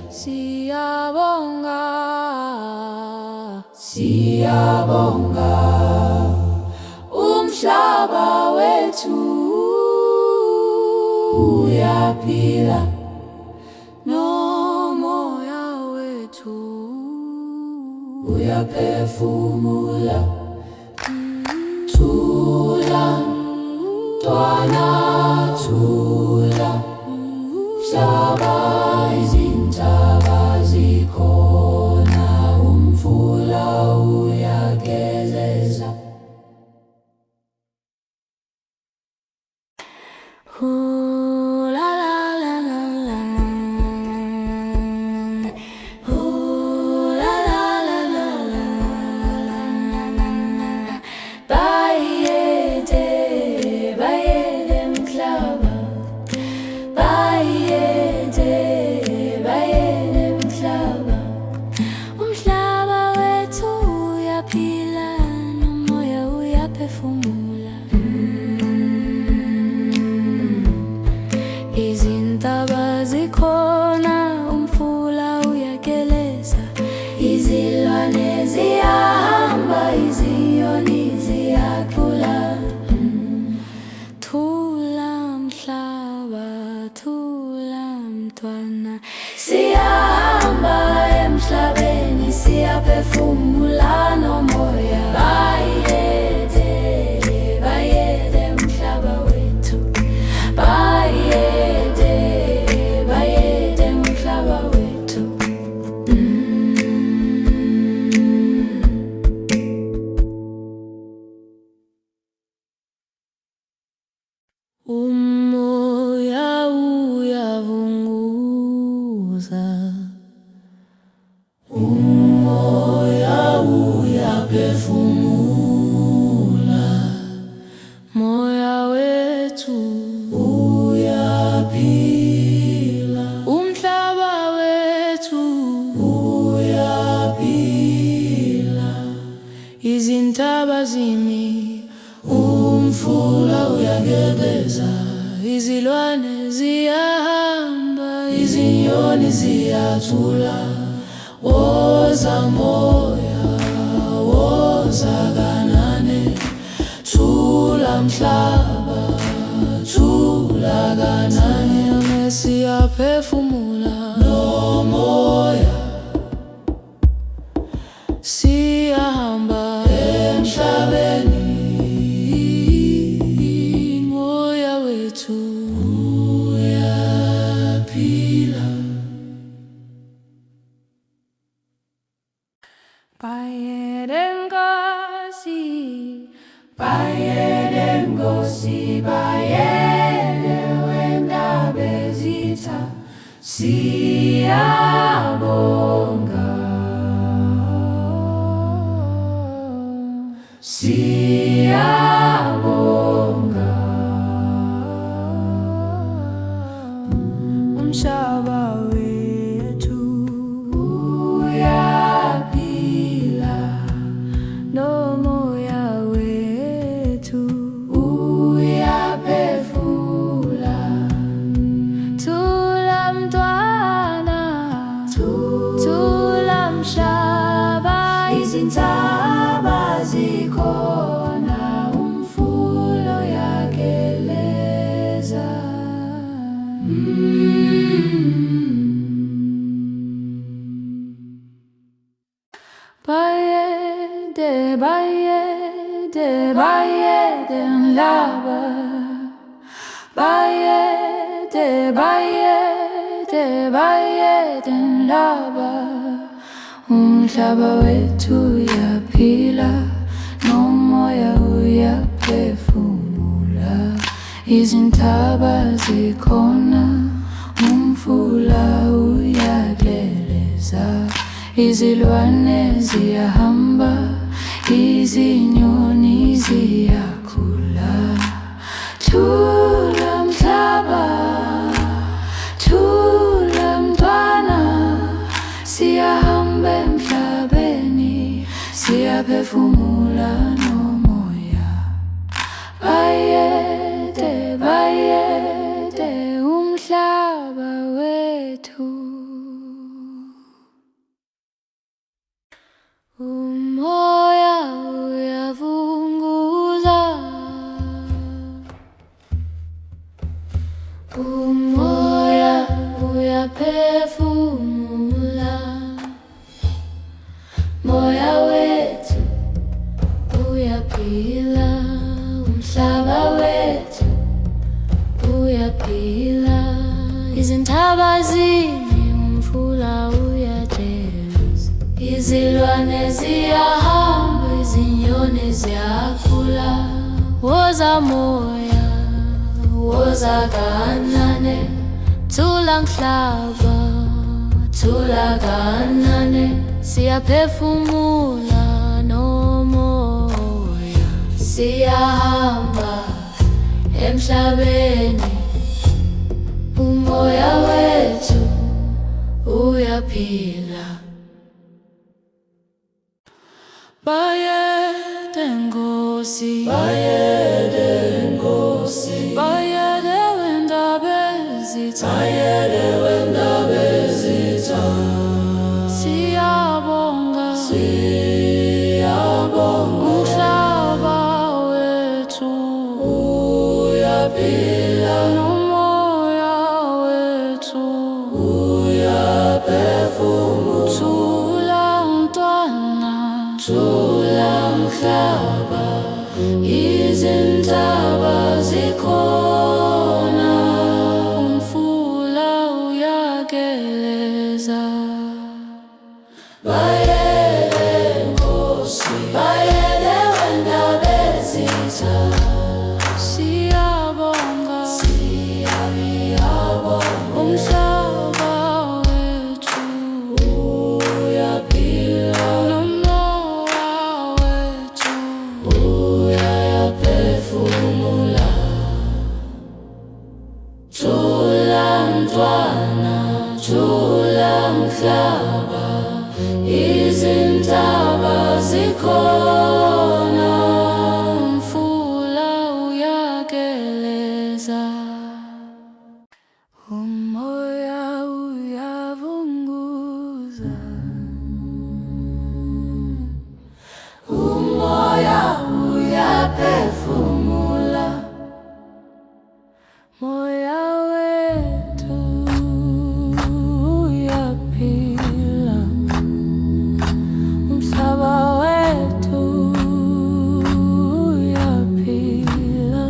Siyabonga, siyabonga, umhlaba wethu uyaphila, nomoya wethu uyaphefumula. Thula Mntwana, thula, mhlaba izintaba zikhona, umfula uyageleza. Izintaba zikhona, umfula uyageleza, izilwane ziyahamba, izinyoni ziyakhula. Thula mhlaba, thula mntwana, siyahamba emhlabeni, siyaphefumula nomoya. Bayede, bayede mhlaba wethu, bayede, bayede mhlaba wethu. Umoya uyavunguza, umoya uyaphefumula, moya wethu uyaphila, umhlaba wethu uyaphila, izintaba zimi, umfula uyageleza, izilwane ziyahamba, izinyoni ziyathula. Woza moya, woza kanane, thula mhlaba, thula kanane, siyaphefumula nomoya, siyahamba emhlabeni, moya wethu uyaphila. Bayede Nkosi, bayede Nkosi, bayede wendaba ezitha, siyabonga, siyabonga, umhlaba wethu uyaphila, nomoya wethu uyaphefula. Thula mntwana, thula mhlaba, izintaba zikhona, umfula uyageleza. Bayede, bayede, bayede mhlaba, bayede, bayede, bayede mhlaba, umhlaba wethu uyaphila, nomoya uyaphefumula, izintaba zikhona, umfula uyageleza, izilwane ziyahamba, izinyoni ziyakhula. Thula mhlaba, thula mntwana, siyahamba emhlabeni, siyaphefumula nomoya. Bayede, bayede umhlaba wethu. uyaphefumula, moya wethu uyaphila, umhlaba wethu uyaphila, izintaba zimi, umfula uyajeza, izilwane ziyahamba, izinyoni ziyakhula. Woza moya, woza kanane, thula mhlaba, thula kanane, siyaphefumula nomoya, siyahamba emhlabeni, umoya wethu uyaphila. Bayede Nkosi, bayede Nkosi, bayede wendaba ezitha, bayede wendaba ezitha, siyabonga, siyabonga, umhlaba wethu uyaphila, nomoya wethu uyaphefumula. Thula mntwana, thula mhlaba, izintaba zikhona, umfula uyageleza. Bayede Nkosi, bayede wendaba ezitha, siyabonga, siyabonga, umhlaba wethu uyaphila, nomoya wethu uyaphefumula. Thula mntwana, thula mhlaba, izintaba zikhona, umfula uyageleza, umoya uyavunguza, umoya uyaphefumula, moya wethu uyaphila, umhlaba wethu uyaphila,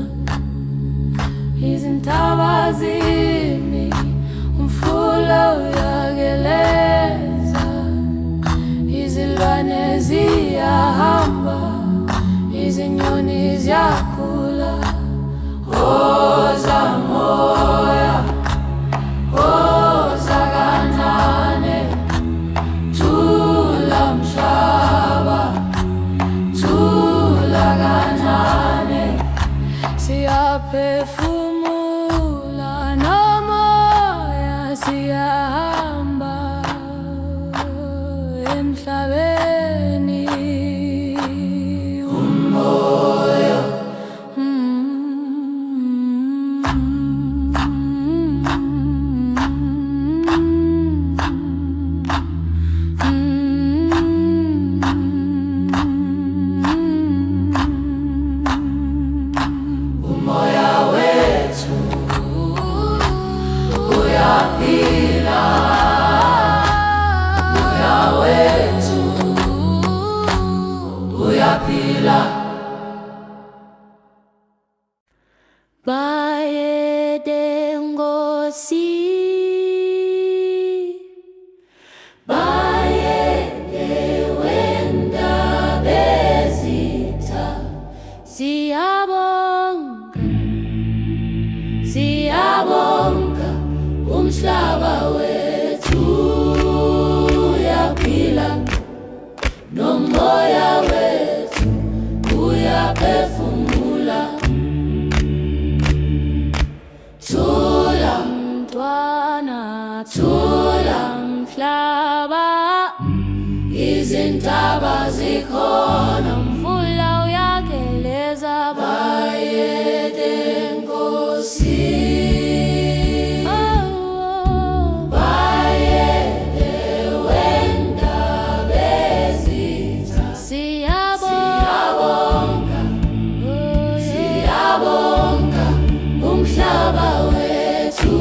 izintaba zimi, umfula uyageleza, izilwane ziyahamba, izinyoni ziyakhula. Woza moya, woza kanane, thula mhlaba, thula kanane, siyaphefumula nomoya, siyahamba emhlabeni, umoya umoya wethu uyaphila, umoya wethu uyaphila. Bayede Nkosi, bayede wendaba ezitha, siyabonga, siyabonga, umhlaba wethu uyaphila, nomoya wethu uyaphefumula. Thula mntwana, thula mhlaba, izintaba zikhona, umfula uyageleza. Bayede Nkosi, bayede wendaba ezitha, siyabonga, siyabonga, umhlaba wethu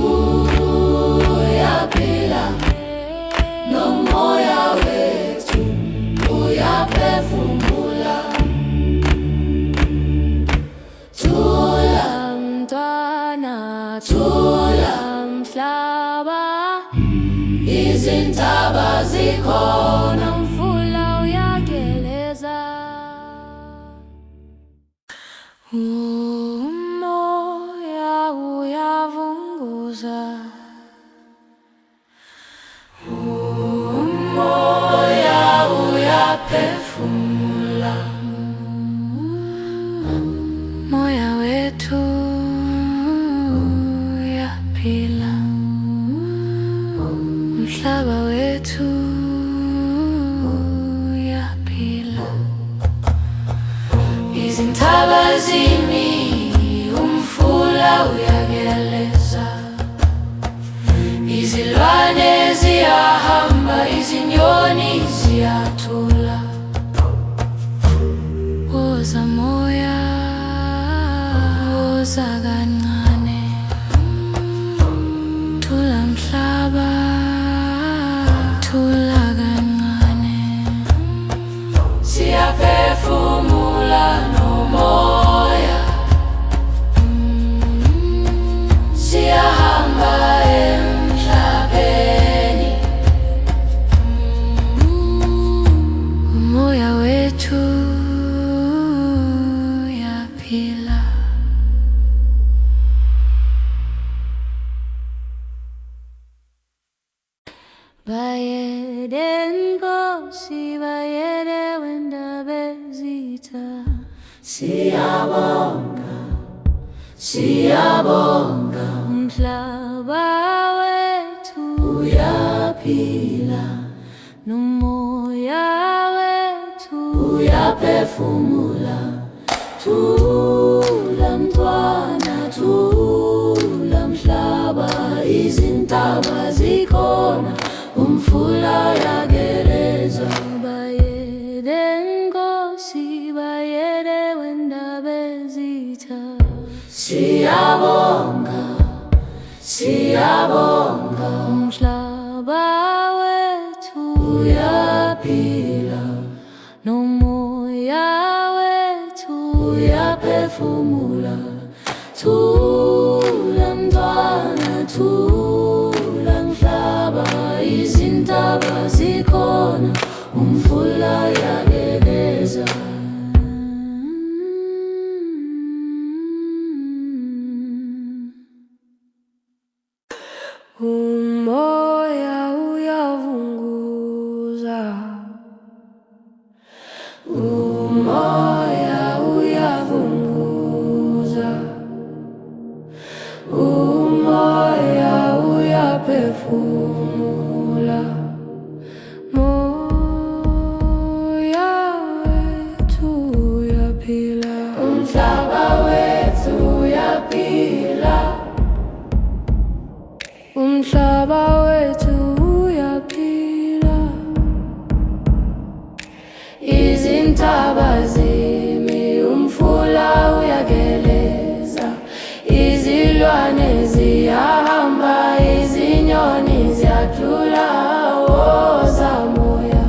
uyaphila, zikhona, umfula uyageleza. Umoya uyavunguza, umoya uyaphefumula, moya wethu uyaphila, umhlaba wethu uyaphila. Izintaba zimi, umfula uyageleza, izilwane ziyahamba, izinyoni ziyathula. Woza moya, woza kancane, thula mhlaba, thula kancane. Siyaphefumula nomoya, siyahamba emhlabeni, umoya wethu uyaphila. Bayede Nkosi, bayede wendaba ezitha, siyabonga, siyabonga. Umhlaba wethu uyaphila, nomoya wethu uyaphefumula. Thula mntwana, thula mhlaba, izintaba zikhona, umfula uyageleza. Bayede Nkosi, bayede wendaba ezitha, siyabonga, siyabonga. Umhlaba wethu uyaphila, nomoya wethu uyaphefumula. Thula mntwana, thula mhlaba, izintaba zikhona, umfula uyageleza. Umoya uyavunguza, umoya uyavunguza, umoya uyaphefumula, moya wethu uyaphila, umhlaba wethu uyaphila, umhlaba wethu uyaphila. Izintaba zimi, umfula uyageleza, izilwane ziyahamba, izinyoni ziyathula. Woza moya,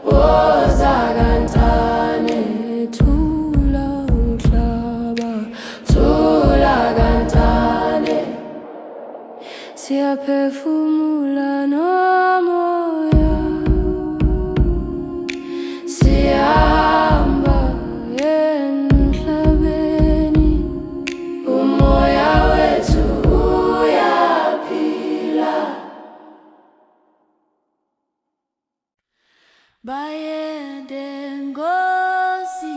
woza kancane, thula umhlaba, thula kancane. Siyaphefumula nomoya, siyahamba emhlabeni, umoya wethu uyaphila. Bayede Nkosi,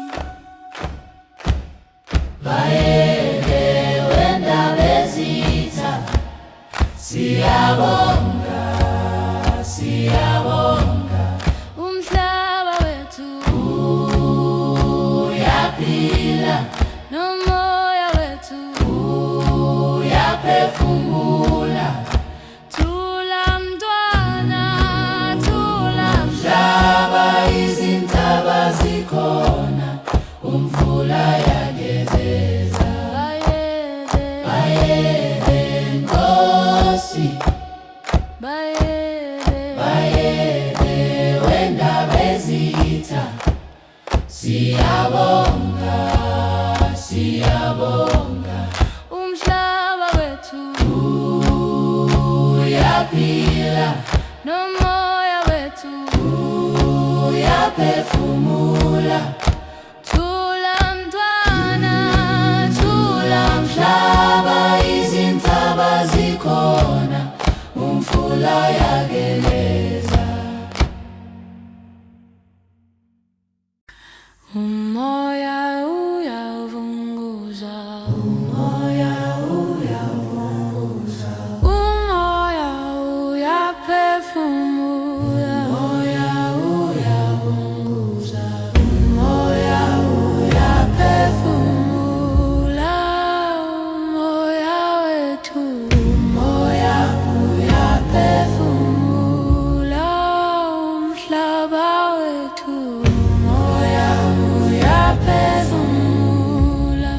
bayede wendaba ezitha, siyabonga, siyabonga. Umhlaba wethu uyaphila, nomoya wethu uyaphefumula. Thula mntwana, thula mhlaba, izintaba zikhona, umfula uyageleza. Bayede Nkosi, bayede wendaba ezitha, siyabonga, siyabonga. Umhlaba wethu uyaphila, nomoya uyaphefumula. Thula mntwana, thula mhlaba, izintaba zikhona, umfula uyageleza. Umoya uyavunguza, umoya uyavunguza, umoya uyaphefumula, umoya uyavunguza, umoya uyaphefumula, umoya wethu, umoya uyaphefumula, umhlaba wethu, umoya uyaphefumula,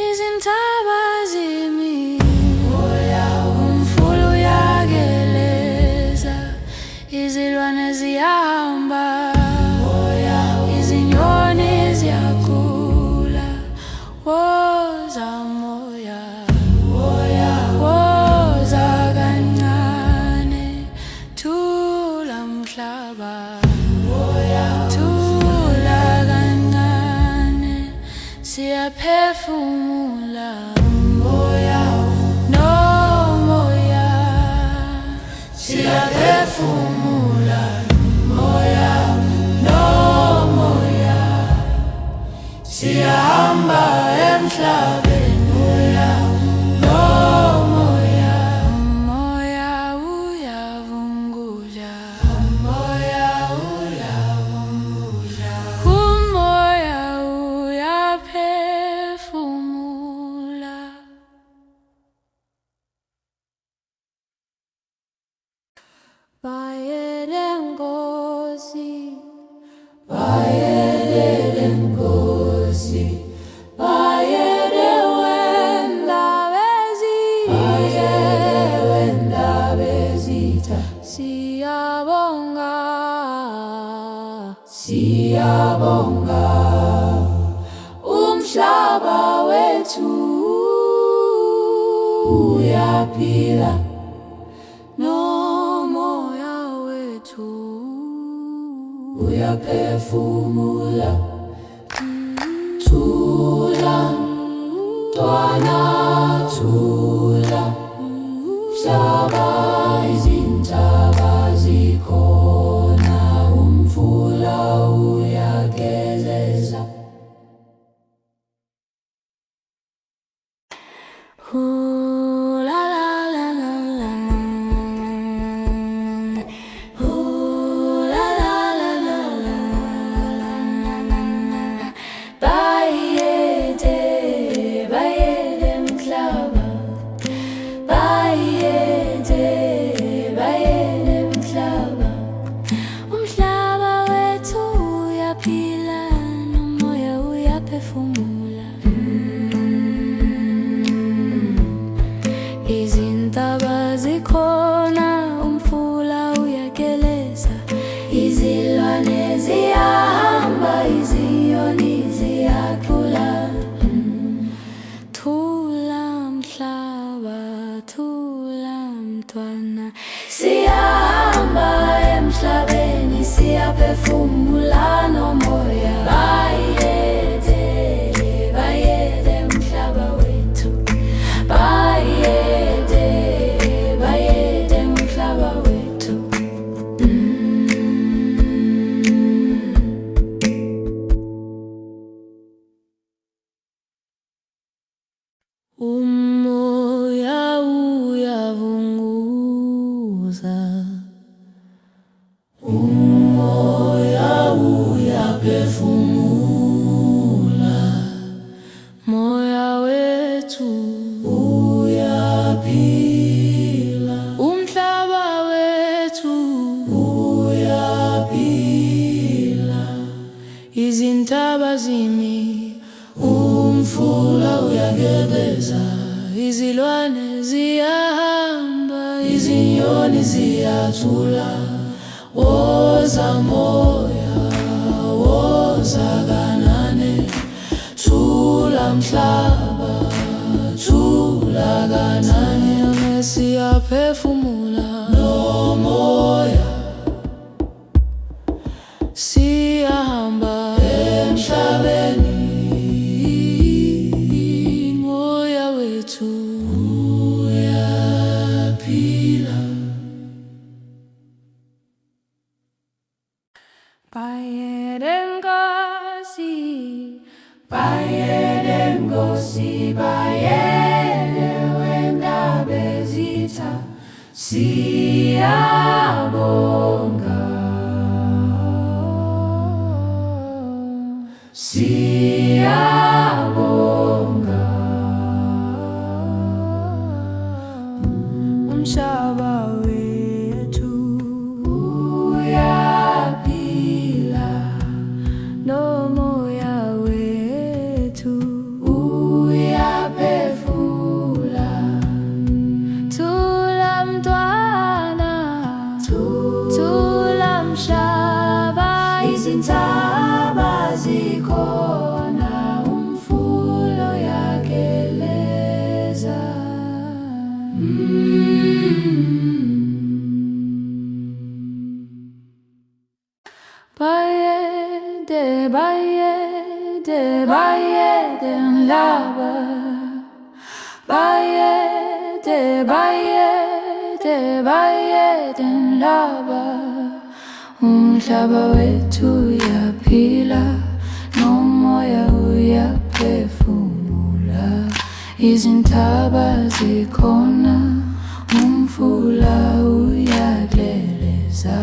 izintaba zimile, umfula uyageleza, izilwane ziyahamba, izinyoni ziyagula. Woza moya, woza kancane, thula mhlaba, thula kancane, siyaphefumula. No moya, siyaphefumula. Moya, no moya, siyahamba emhlabeni. Moya, no moya, umoya uyavunguza, umoya uyavunguza, umoya uyaphefumula. Bayede Nkosi, bayede Nkosi, bayede wendaba ezitha, siyabonga, siyabonga, umhlaba wethu uyaphila, nomoya wethu uyaphefumula. Thula mntwana, thula mhlaba, izintaba zikhona, umfula uyageleza. La la la la la la la la la. Bayede, bayede mhlaba, bayede, bayede mhlaba, umhlaba wethu uyaphila, nomoya uyaphefumula. Izintaba zikhona, umfula uyageleza, izilwane ziyahamba, izinyoni ziyagula. Thula mhlaba, thula mntwana, siyahamba emhlabeni, siyaphefumula, nomoya. Bayede, bayede mhlaba wethu, bayede, bayede mhlaba wethu. Umoya uyavunguza, umoya uyaphefumula, moya wethu uyaphila, umhlaba wethu uyaphila, izintaba zimi, umfula uyageleza, izilwane ziyahamba, izinyoni ziyathula. Woza moya, woza kancane, thula mhlaba, thula kancane, siyaphefumula. No moya, Bayede Ngosi, Bayede Ngosi, Bayede wendaba ezitha siyabonga, siyabonga. Umhlaba wethu uyaphila, nomoya wethu uyaphefumula. Thula mntwana, thula mhlaba, izintaba zikhona, umfula uyageleza. Bayede, bayede, bayede mhlaba, bayede, bayede, bayede mhlaba. Umhlaba wethu uyaphila, nomoya uyaphefumula. Izintaba zikhona, umfula uyageleza.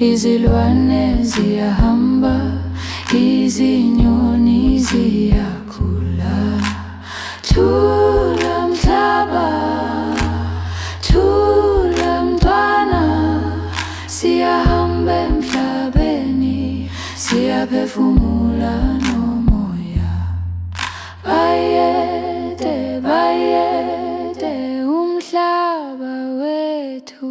Izilwane ziyahamba, izinyoni ziyakhula. Thula mhlaba, thula mntwana, siyahamba emhlabeni, siyaphefumula nomoya. Bayede, bayede umhlaba wethu.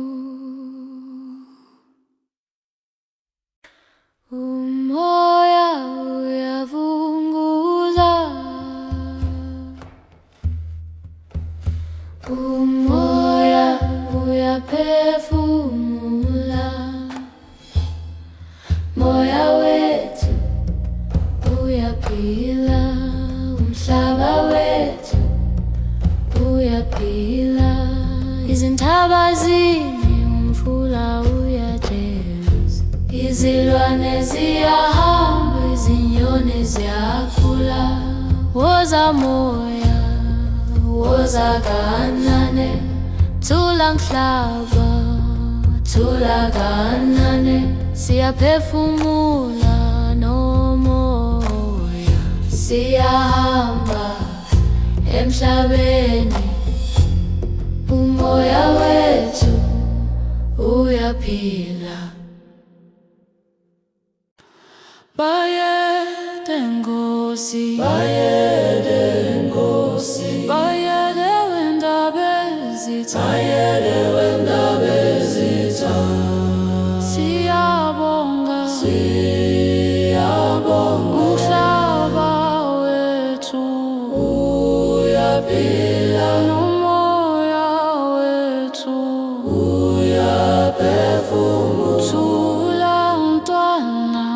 Umoya uyavunguza, umoya uyaphefumula. Moya wethu uyaphila, umhlaba wethu uyaphila. Izintaba zimi, umfula uyageleza. Izilwane ziyahamba, izinyoni ziyakhula. Woza moya, woza kanane, thula mhlaba, thula kanane, siyaphefumula nomoya. Siyahamba emhlabeni, umoya wethu uyaphila. Bayede Ngosi, bayede Ngosi, bayede wendaba ezitha, bayede wendaba ezitha siyabonga, siyabonga. Umhlaba wethu uyaphila, nomoya wethu uyaphefumula. Thula mntwana,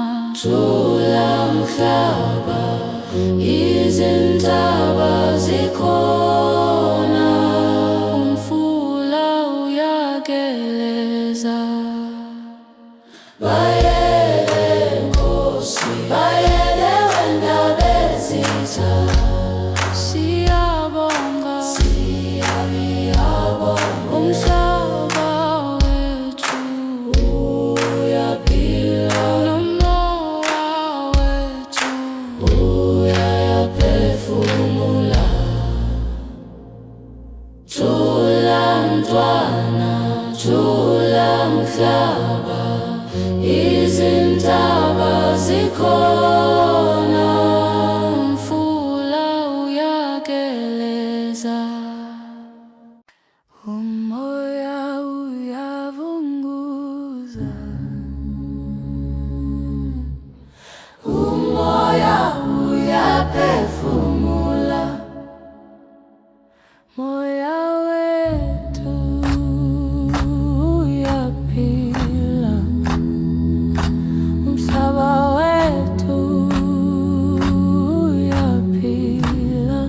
thula mhlaba, izintaba zikhona, umfula uyageleza. Bayede Ngosi, bayede wendaba ezitha siyabonga, siyabonga. Umhlaba wethu uyaphila, nomoya wethu uyaphefumula. Thula mntwana, thula mhlaba, izintaba zikhona, umfula uyageleza. Umoya uyavunguza, umoya uyaphefumula. Moya wethu uyaphila, umhlaba wethu uyaphila.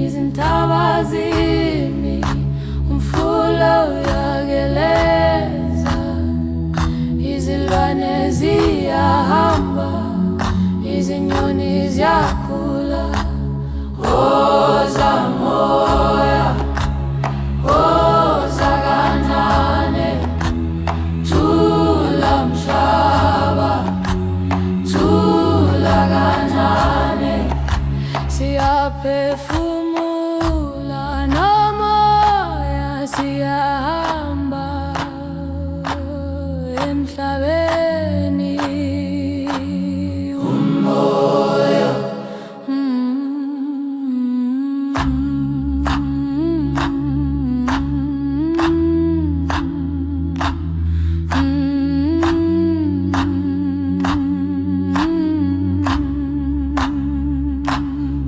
Izintaba zimi, umfula uyageleza. Izilwane emhlabeni. Umoya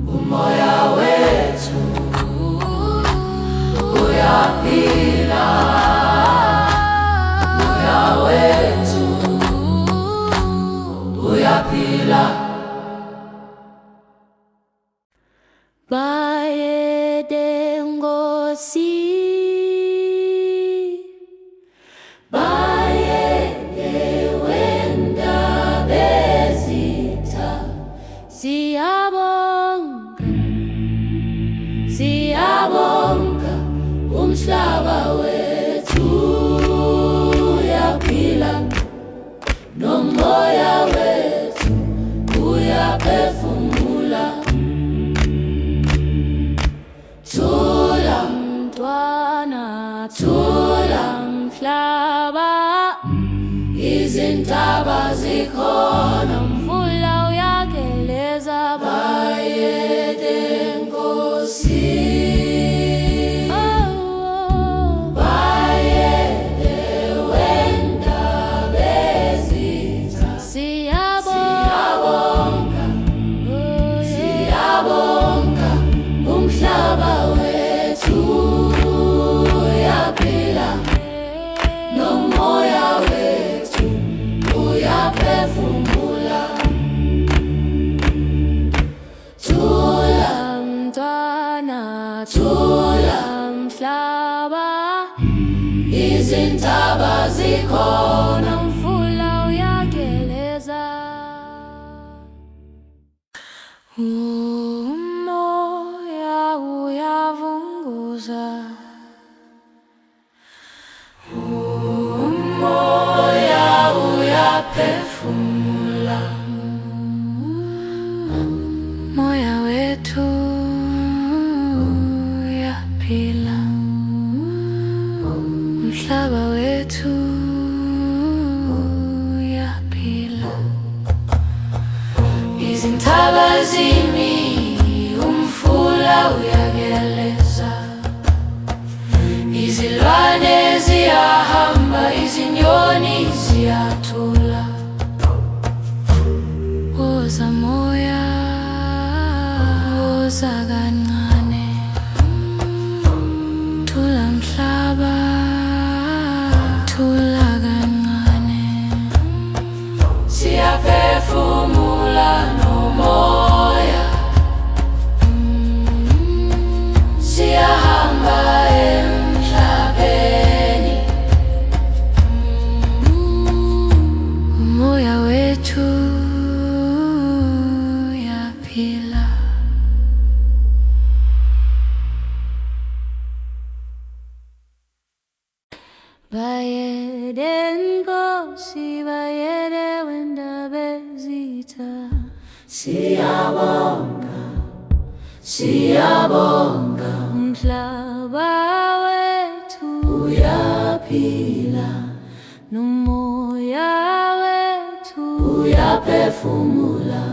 umoya wethu uyaphila, umoya wethu uyaphila. Bayede Nkosi, bayede wendaba ezitha, siyabonga, siyabonga, umhlaba wethu uyaphila, nomoya wethu uyaphefumula. Thula mntwana, thula mhlaba, izintaba zikhona, umfula uyageleza. Bayede Nkosi, bayede wendaba ezitha, siyabonga, siyabonga, umhlaba wethu uyaphila, nomoya wethu uyaphefumula. Thula mntwana, thula mhlaba, izintaba zikhona, umfula uyageleza. Umoya uyavunguza, umoya uyaphefumula. Moya wethu uyaphila, umhlaba wethu uyaphila. Izintaba zimi, umfula uyageleza, izilwane ziyahamba, izinyoni ziyathula. Woza moya, woza kancane, thula mhlaba, thula kancane, siyaphefumula nomoya, siyahamba emhlabeni. Umoya wethu uyaphila. Bayede Nkosi, bayede wendaba ezitha, siyabonga, siyabonga, umhlaba wethu uyaphila, nomoya wethu uyaphefumula.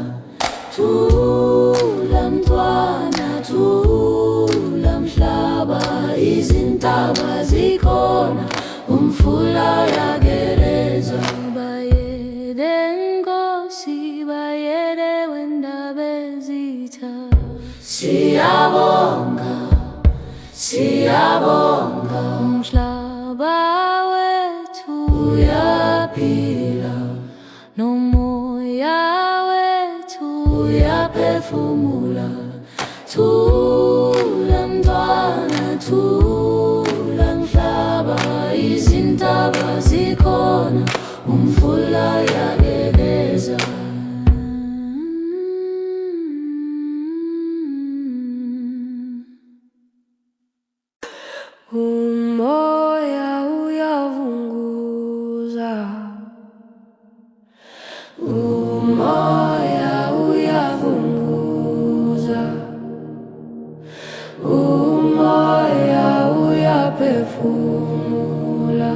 Thula mntwana, thula mhlaba, izintaba zikhona, umfula uyageleza. Bayede Nkosi, bayede wendaba ezitha, siyabonga, siyabonga, umhlaba wethu uyaphila, nomoya wethu uyaphefumula. Thula mntwana, thula mhlaba, izintaba zikhona, umfula uyageleza. Umoya uyavunguza, umoya uyavunguza, umoya uyaphefumula.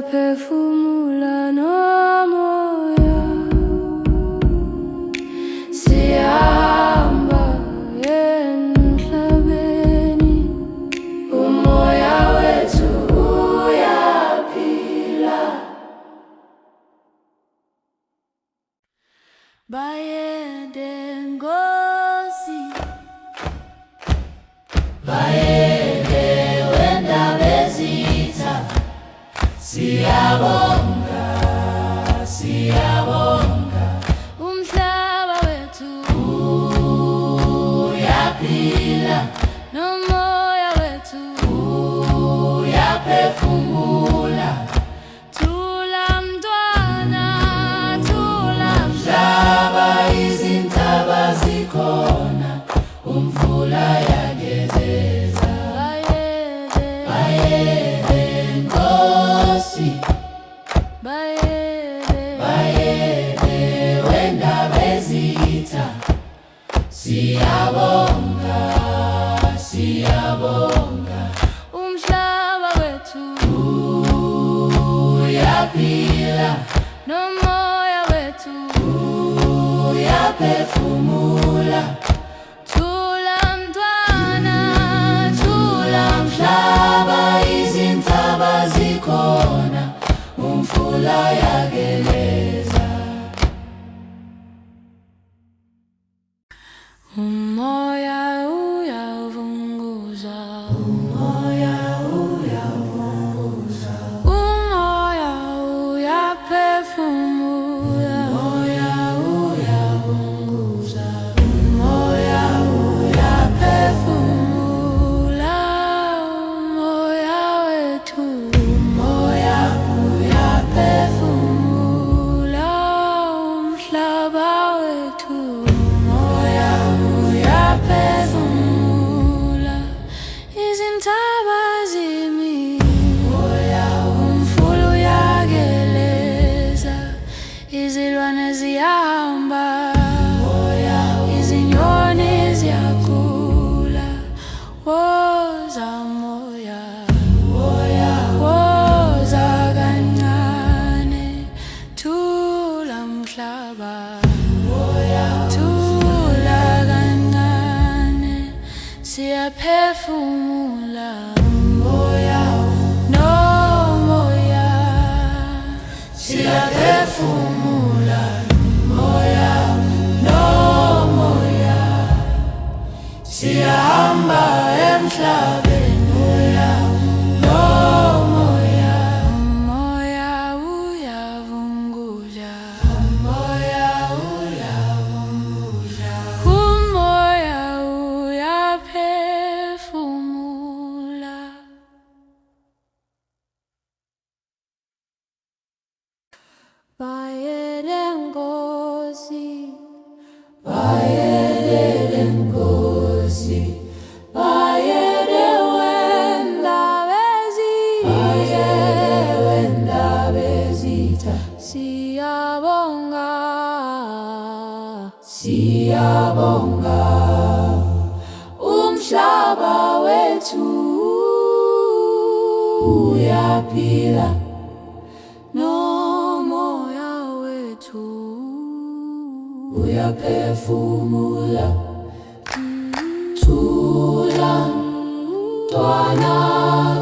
siyaphefumula nomoya, siyahamba emhlabeni, umoya wethu uyaphila. Bayede Nkosi, bayede wendaba ezitha, siyabonga, siyabonga. Umhlaba wethu uyaphila, nomoya wethu uyaphefumula. Thula mntwana, thula mhlaba, izintaba zikhona, umfula yagezeza. Bayede Nkosi, bayede wendaba ezitha, siyabonga, siyabonga. Umhlaba wethu uyaphila, nomoya wethu uyaphefumula. Thula mntwana, thula mhlaba, izintaba zikhona, umfula yageleza. Umoya uyavunguza, umoya uyavunguza, umoya uyaphefumula, umoya uyavunguza, umoya uyaphefumula. Umoya wethu, umoya uyaphefumula. Umhlaba wethu umoya uyaphefumula. Izintaba zimile, umfula uyageleza. Izilwane ziyahamba, izinyoni ziyagula. Woza moya, woza kancane. Thula mhlaba, thula kancane. Siyaphefumula umoya, nomoya, siyaphefumula umoya, nomoya. Siyahamba emhlabeni, moya, nomoya. Umoya uyavunguza, umoya uyavunguza, umoya uyaphefumula. Bayede Nkosi, bayede Nkosi, bayede wendaba ezitha, siyabonga, siyabonga. Umhlaba wethu uyaphila, nomoya wethu uyaphefumula. Thula mntwana,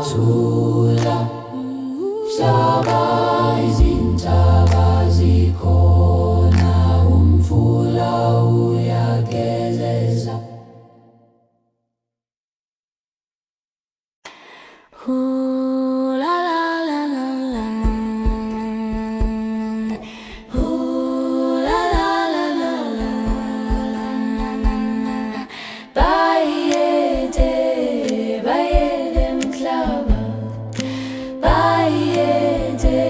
thula mhlaba, izintaba zikhona, umfula uyageleza. Ooh la la la la la la. Ooh la la la la la la. Bayede, bayede mhlaba, bayede,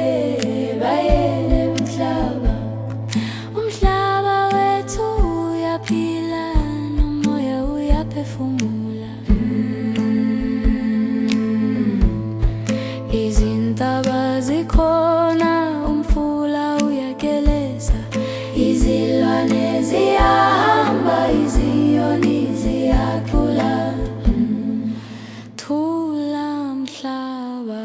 bayede mhlaba. Umhlaba wethu uyaphila, nomoya uyaphefumula. Izintaba zikhona, umfula uyageleza. Izilwane ziyahamba, izinyoni ziyagula. Thula mhlaba,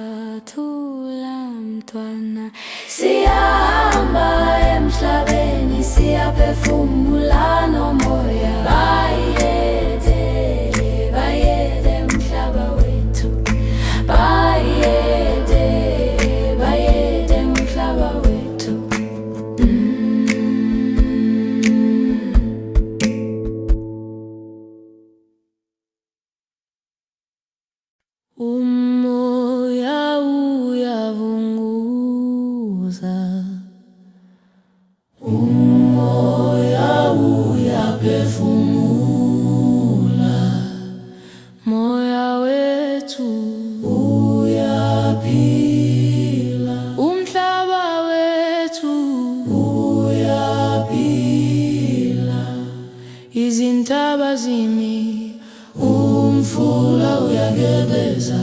thula mntwana. umntwana. Siyahamba emhlabeni, siyaphefumula nomoya. Bayede, bayede umhlaba wethu. Bayede, bayede umhlaba wethu. Umoya uyavunguza, umoya uyaphefumula, moya wethu uyaphila, umhlaba wethu uyaphila, izintaba zimi, umfula uyageleza,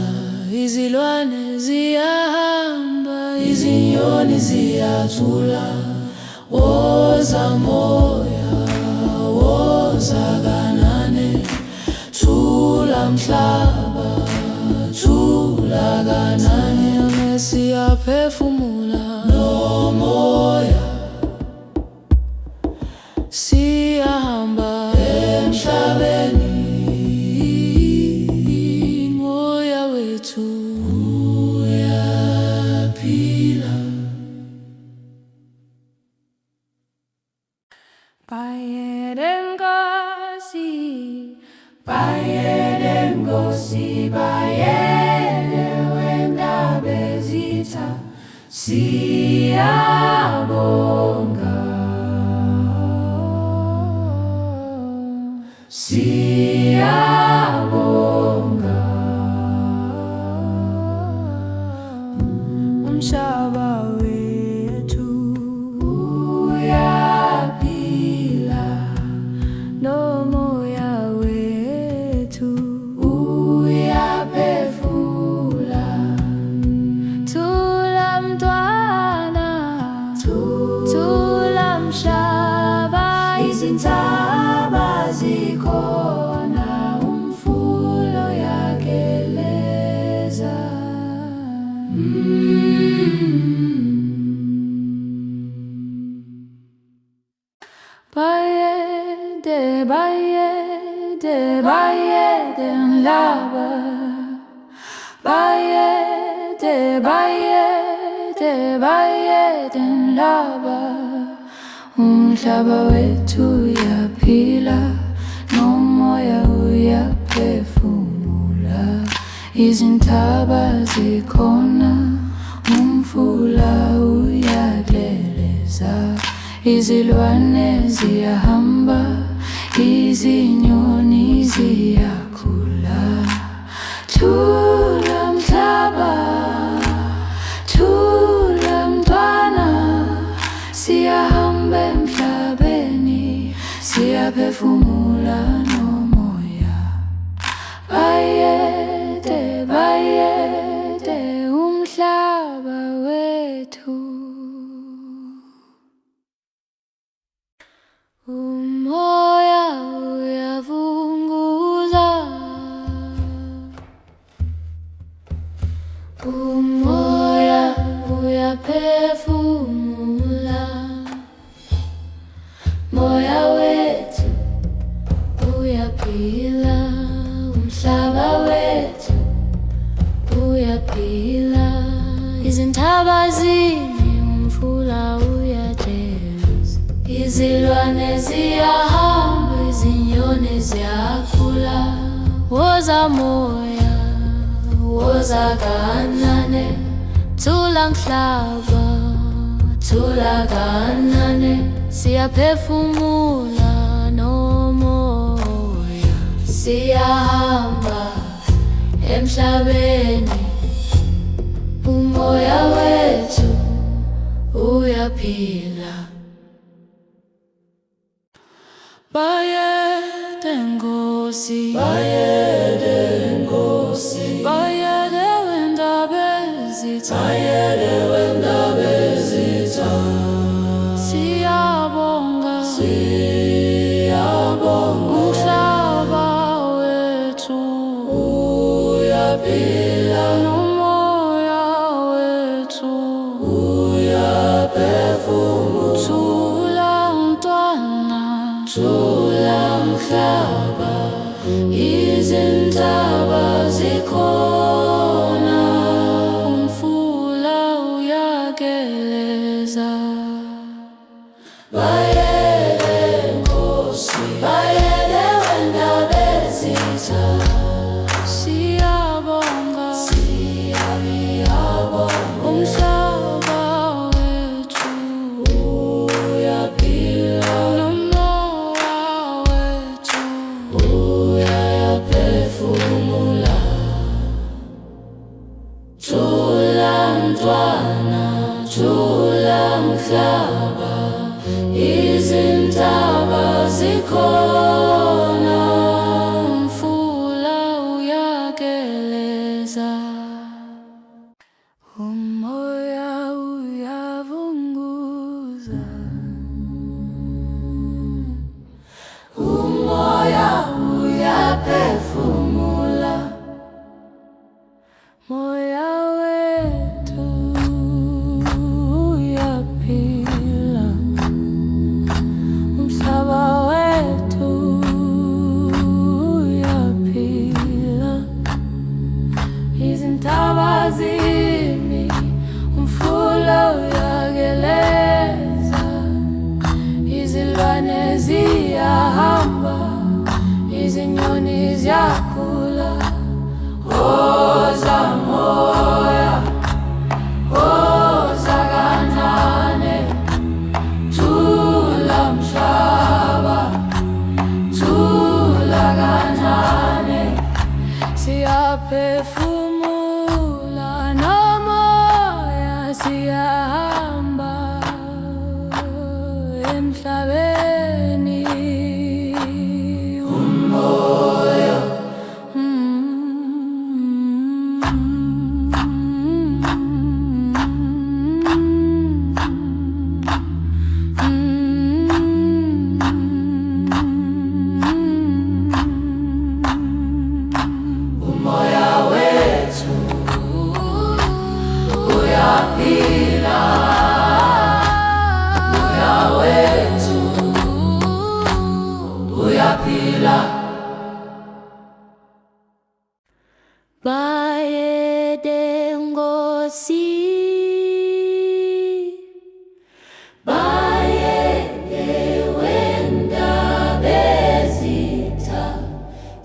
izilwane ziyahamba, izinyoni ziyathula. Woza moya, woza kanane, thula mhlaba, thula kanane. Siyaphefumula nomoya, siyahamba emhlabeni. Moya wethu uyaphila. Bayede Nkosi, bayede Nkosi, bayede wendaba ezitha, siyabonga, siyabonga. Umhlaba wethu uyaphila, nomoya wethu uyaphefula. Thula mntwana, thula mhlaba, izintaba zikhona, umfula uyageleza. Bayede, bayede, bayede mhlaba, bayede, bayede, bayede mhlaba, umhlaba wethu uyaphila, nomoya uyaphefumula, izintaba zikhona, umfula uyageleza, izilwane ziyahamba, izinyoni ziyakhula. Thula mhlaba, thula mntwana, siyahamba emhlabeni, siyaphefumula nomoya. Bayede, bayede umhlaba wethu. Umoya uyavunguza, umoya uyaphefumula, moya wethu uyaphila, umhlaba wethu uyaphila, izintaba zimi, umfula uyageleza, izilwane ziyahamba, izinyoni ziyakhula. Woza moya, woza kanane, thula mhlaba, thula kanane, siyaphefumula nomoya, siyahamba emhlabeni, umoya wethu uyaphila. Bayede Nkosi, bayede Nkosi, bayede wendaba ezitha, bayede wendaba ezitha, siyabonga, siyabonga. Umhlaba wethu uyaphila, nomoya wethu thula mhlaba, izintaba zikhona, umfula uyageleza. Bayele Nkosi, bayele wena bezitha, siyabonga, siyabonga, umhlaba wethu uyaphila, nomoya wethu uyaphefumula. Thula mntwana, thula mhlaba, izintaba zikhona, umfula uyageleza. Umoya uyavunguza, umoya uyaphefumula, moya wethu uyaphila, umhlaba wethu uyaphila, izintaba zimi, umfula uyageleza, izilwane ziyahamba, izinyoni ziyakhula. Woza moya, woza kancane, thula mhlaba, thula kancane, siyaphefumula, nomoya siyahamba emhlabeni. Umoya, umoya wethu uyaphila, umoya wethu uyaphila. Bayede Nkosi, bayede wena bezitha,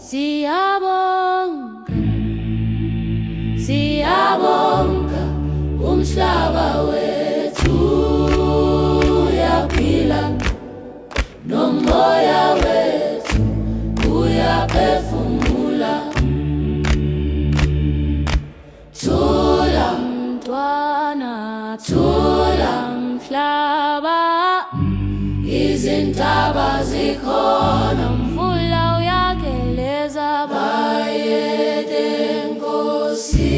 siyabonga, siyabonga, umhlaba wethu uyaphila, nomoya wethu uyaphefumula. Thula mntwana, thula mhlaba, izintaba zikhona, umfula uyageleza. Bayede Nkosi,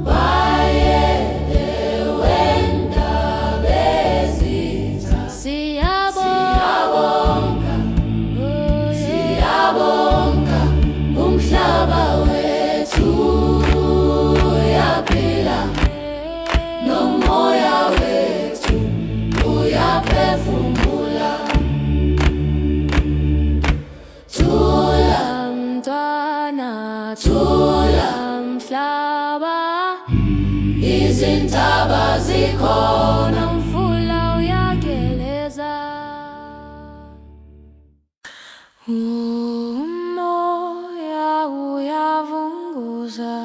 bayede wena bezitha, siyabonga, siyabonga, umhlaba wethu uyaphila, nomoya wethu uyaphefumula. Thula mntwana, thula mhlaba, izintaba zikhona, umfula uyageleza. Umoya uyavunguza,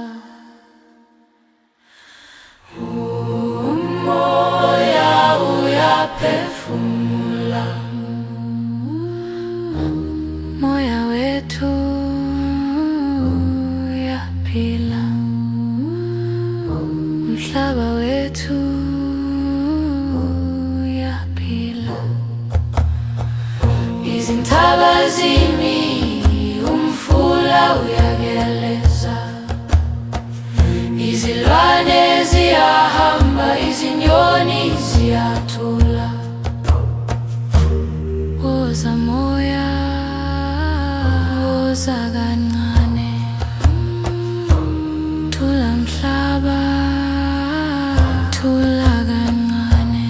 umoya uyaphefumula, moya wethu uyaphila, umhlaba wethu uyaphila, izintaba zimi, umfula uyageleza, izilwane ziyahamba, izinyoni ziyathula. Woza moya, woza kancane, thula mhlaba, thula kancane,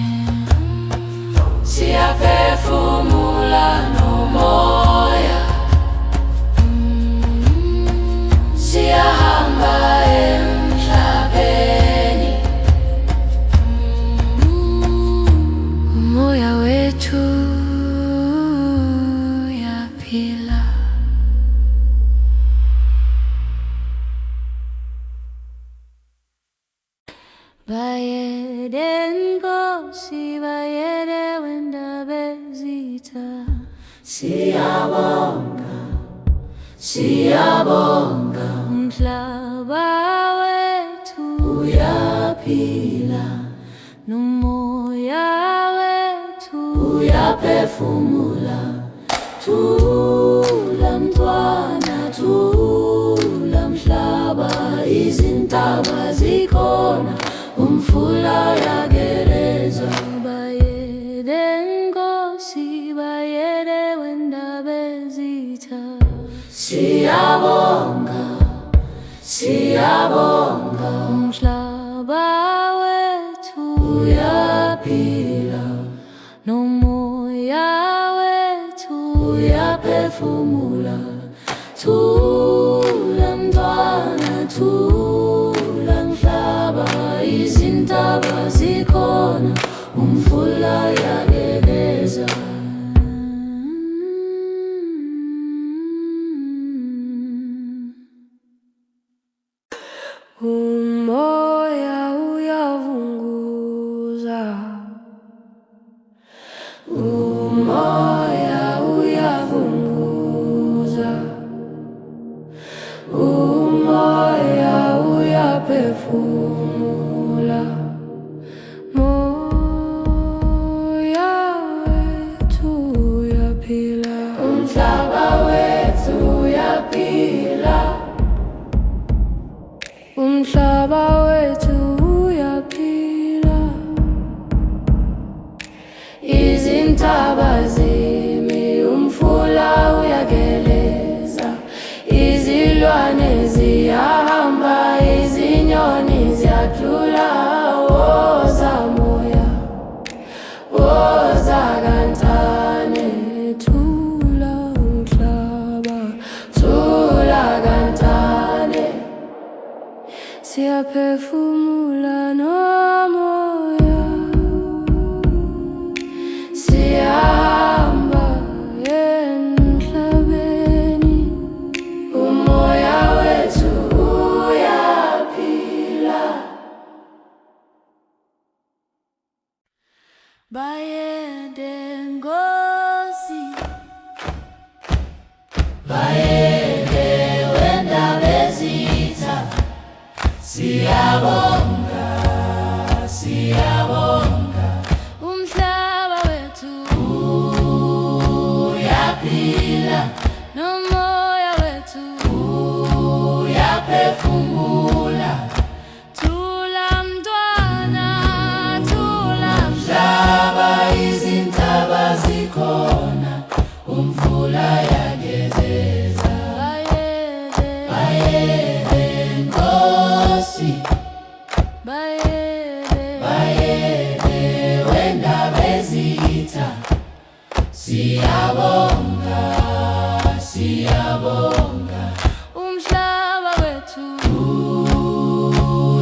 siyabonga, siyabonga. Umhlaba wethu uyaphila, nomoya wethu uyaphefumula. Thula mntwana, thula mhlaba, izintaba zikhona, umfula yageleza. Bayede Nkosi, bayede wendaba ezitha. Siyabonga, siyabonga. Umhlaba wethu uyaphila, nomoya wethu uyaphefumula. Thula mntwana, thula mhlaba, izintaba zikhona, umfula yageleza. Umoya uyavunguza, umoya uyavunguza, umoya uyaphefumula. Moya wethu uyaphila, umhlaba wethu uyaphila, umhlaba wethu uyaphila. Izintaba zimi, umfula uyageleza. Izilwane ziyahamba, izinyoni ziyadlula. Woza moya, woza kancane, thula umhlaba, thula kancane. Siyaphefumula nomoya, siyahamba emhlabeni. Umoya wethu uyaphila. Bayede Nkosi, bayede wendaba ezitha. Siyabonga, siyabonga. Umhlaba wethu uyaphila, nomoya wethu uyaphefumula. Thula mntwana, thula mhlaba, izintaba zikhona, umfula yageleza. Bayede Nkosi, bayede wendaba ezitha. Siyabonga, siyabonga. Umhlaba wethu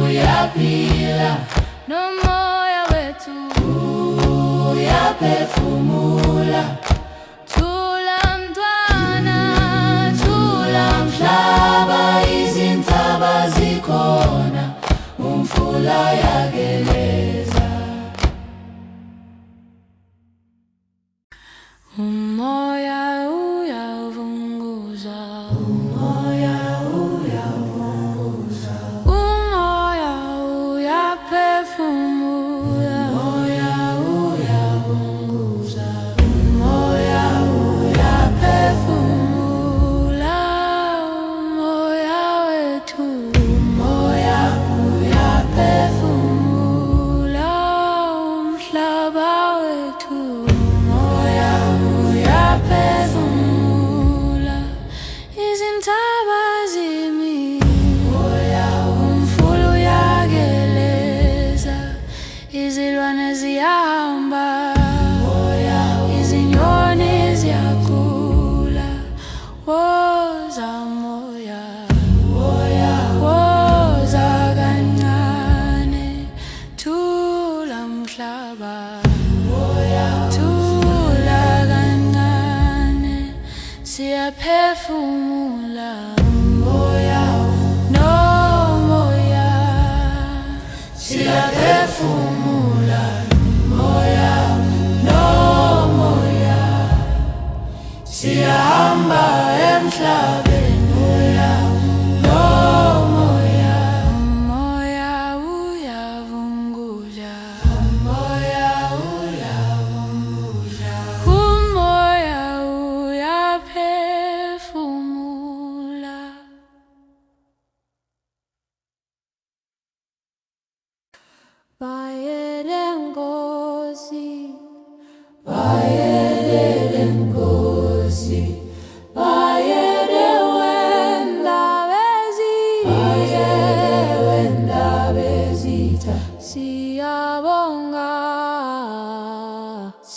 uyaphila, nomoya wethu uyaphefumula. Thula mntwana, thula mhlaba, izintaba zikhona, umfula yageleza. Umoya uyavunguza, umoya uyavunguza, umoya uyaphefumula. Umoya uyavunguza, umoya uyaphefumula. Umoya wethu, umoya uyaphefumula. Umhlaba wethu umoya uyaphefumula. Izintaba zimi, umfula uyageleza. Izilwane ziyahamba, izinyoni ziyagula. Woza moya, woza kancane, thula mhlaba, thula kancane. Siyaphefumula moya, nomoya, siyaphefumula moya, nomoya.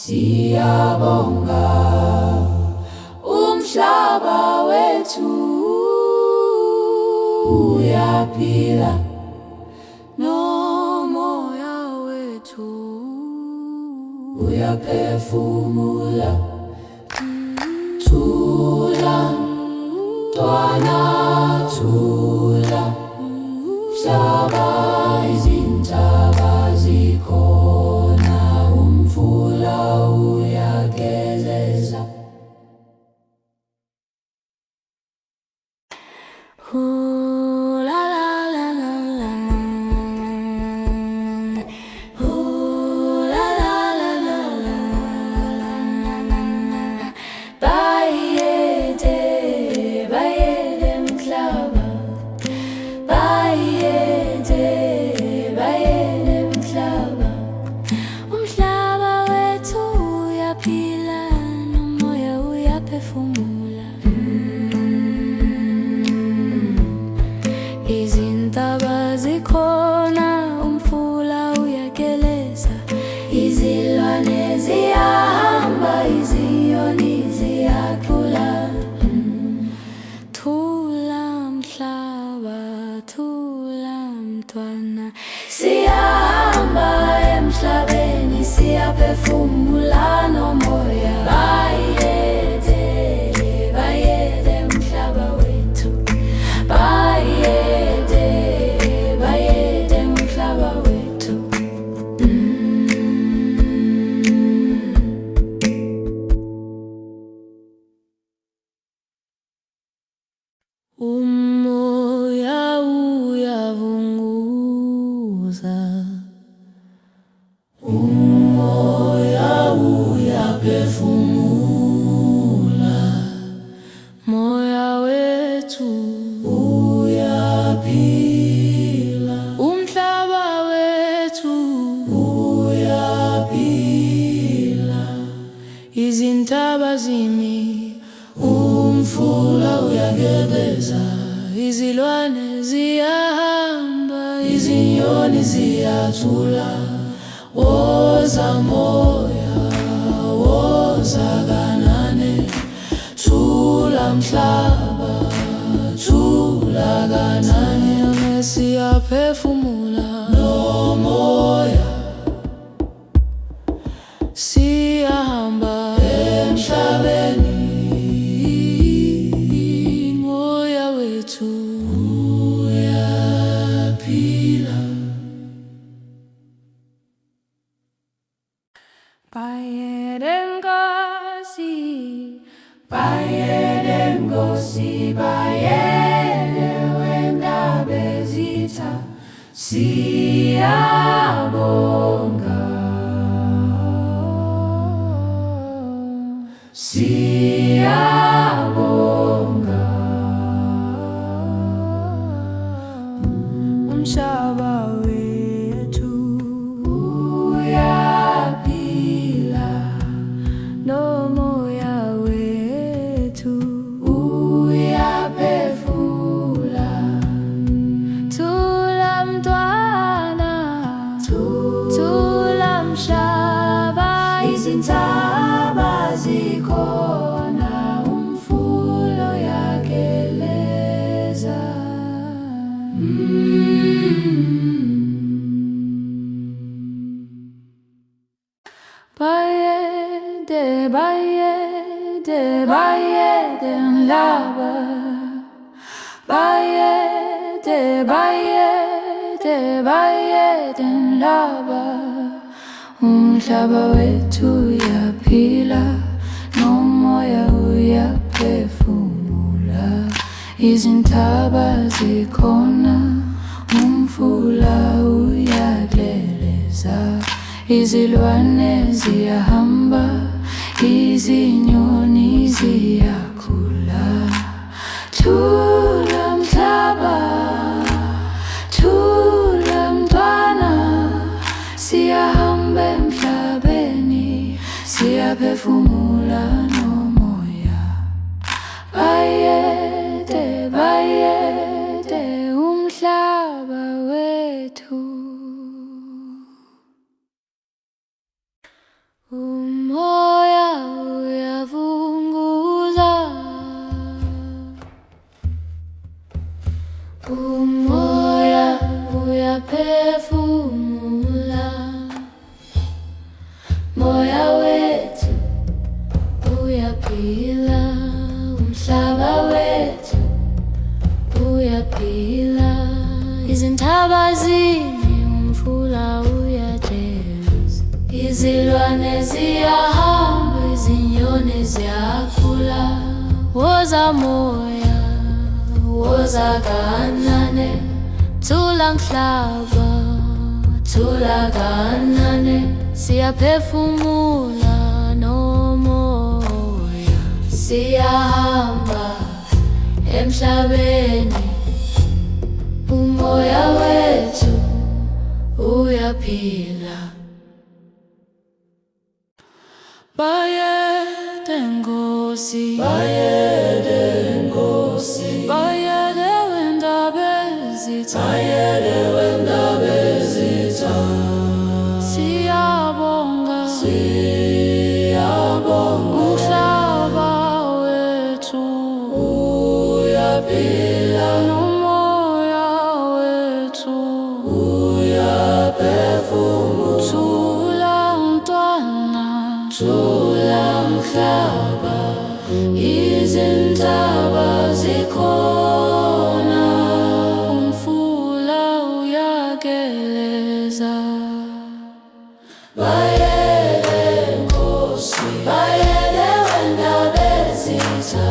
siyabonga umhlaba wethu uyaphila nomoya wethu uyaphefumula. Thula Mntwana thula, mhlaba izintaba zikhona, umfula uyageleza. La la la la la la la la la la. Bayede bayede mhlaba, bayede bayede mhlaba, umhlaba wethu uyaphila nomoya uyaphefumula. Izintaba zikhona, umfula uyageleza, izilwane ziyahamba, izinyoni ziyacula. Thula mhlaba, thula mntwana, siyahamba emhlabeni, siyaphefumula nomoya. Bayede bayede mhlaba wethu, bayede bayede mhlaba wethu. Umoya uyavunguza, umoya uyaphefumula, moya wethu uyaphila, umhlaba wethu uyaphila, izintaba zimi, umfula uyageleza, izilwane ziyahamba, izinyoni ziyacula. Woza moya, woza kanane, thula mhlaba, thula kanane, siyaphefumula nomoya, siyahamba emhlabeni, moya wethu uyaphila. Bayede Nkosi, bayede Nkosi, bayede wendaba ezitha, siyabonga, siyabonga. Umhlaba wethu uyaphila, nomoya wethu uyaphefula. Thula mntwana, thula mhlaba, izintaba zikhona, umfula uyageleza. Bayede bayede bayede mhlaba, bayede bayede bayede mhlaba, umhlaba wethu uyaphila, nomoya uyaphefumula, izintaba zikhona, umfula uyageleza, izilwane ziyahamba, izinyoni ziyacula. Thula mhlaba, thula mntwana, siyahamba emhlabeni, siyaphefumula nomoya. Bayede bayede umhlaba wethu Umoya uyavunguza, umoya uyaphefumula, moya wethu uyaphila, umhlaba wethu uyaphila, izintaba zimi, umfula uyajeza, izilwane ziyahamba, izinyoni ziyakhula. Woza moya, woza kanane, thula mhlaba, thula kanane, siyaphefumula nomoya, siyahamba emhlabeni, umoya wethu uyaphila. Bayede Nkosi, bayede Nkosi, bayede wendaba ezitha, bayede wendaba ezitha, siyabonga, siyabonga, umhlaba wethu uyaphila, nomoya wethu uyaphefumula. Thula mntwana, thula mhlaba, izintaba zikhona, umfula uyageleza. Bayede Nkosi, bayede wendaba ezitha,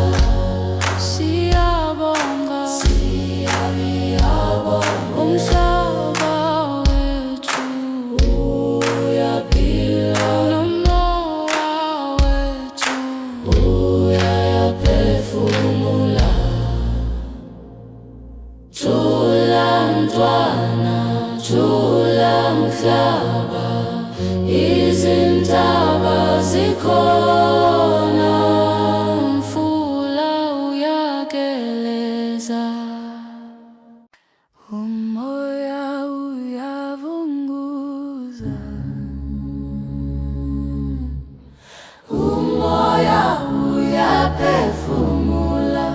siyabonga, siyabonga, umhlaba wethu uyaphila, nomoya wethu uyaphefumula. Thula mntwana, thula mhlaba, izintaba zikhona, umfula uyageleza, umoya uyavunguza, umoya uyaphefumula,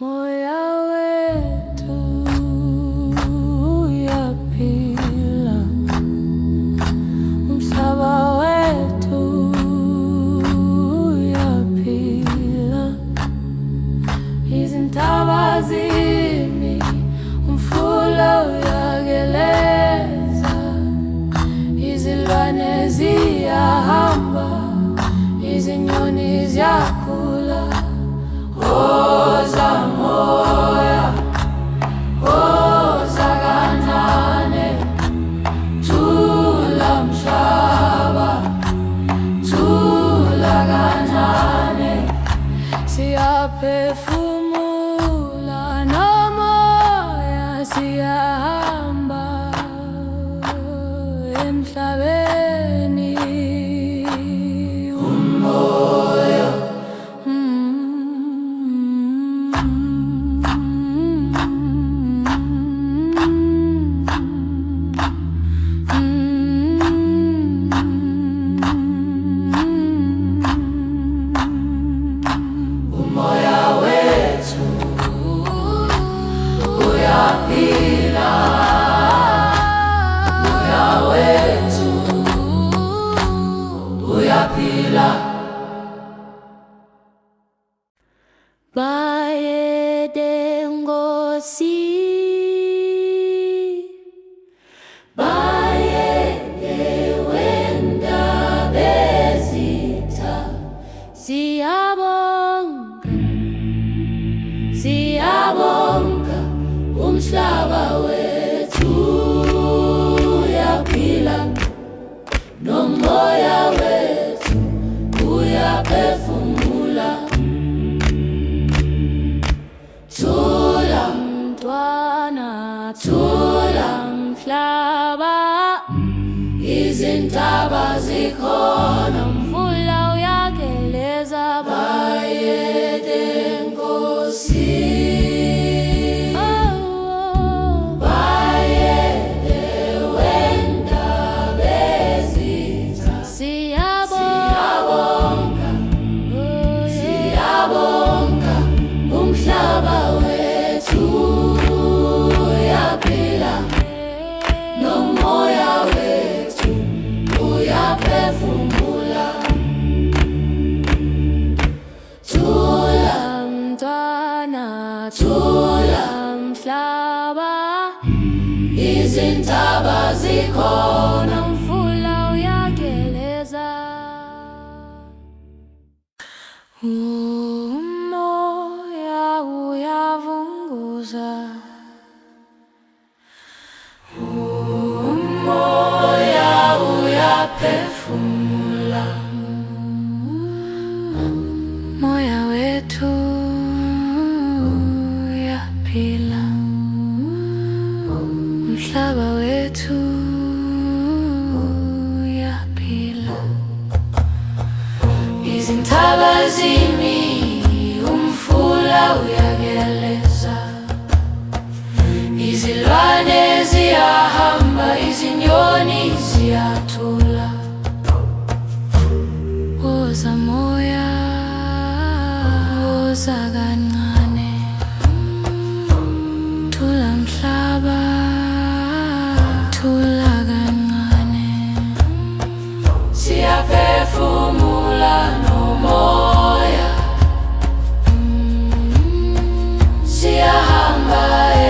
moya wethu uyaphila, umhlaba wethu uyaphila, izintaba zimi, umfula uyageleza, izilwane ziyahamba, izinyoni ziyakhula. Woza moya, woza kanane, thula mhlaba, thula kanane, siyaphefumula nomoya, siyahamba emhlabeni, umoya umoya wethu uyaphila, umoya wethu uyaphila. Bayede Nkosi, bayede wendaba ezitha, siyabonga, siyabonga, umhlaba wethu uyaphila, nomoya wethu uyaphefumula. Thula mntwana, thula mhlaba, izintaba zikhona, umfula uyageleza. Bayede Nkosi, bayede wendaba ezitha, Umoya uyavunguza, umoya uyaphefumula, moya wetu uyaphila, umhlaba wethu uyaphila. Izintaba zimi, umfula uyageleza, izilwane ziyahamba, izinyoni ziyathula. Woza moya, woza kancane, thula mhlaba, thula kancane. Siyaphefumula nomoya, siyahamba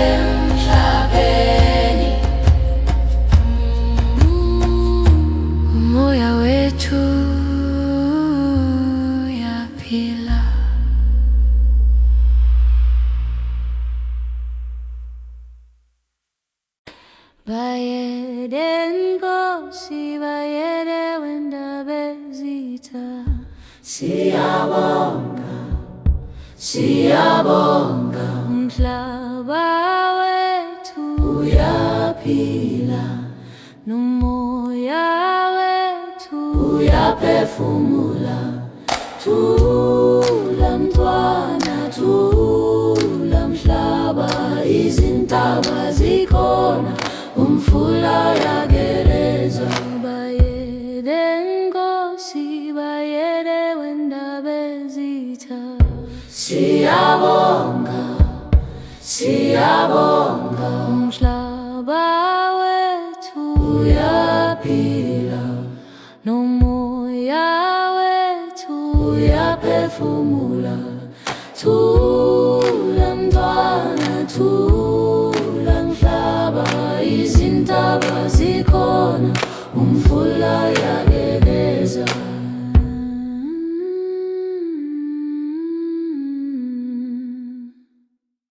emhlabeni. Umoya wethu uyaphila. Bayede Nkosi, bayede wendaba ezitha. Siyabonga, siyabonga, umhlaba wethu uyaphila, nomoya wethu uyaphefumula. Thula mntwana, thula mhlaba, izintaba zikhona, umfula uyageleza. Bayede Nkosi, bayede wendaba ezitha. Siyabonga, siyabonga, umhlaba wethu uyaphila, nomoya wethu uyaphefumula.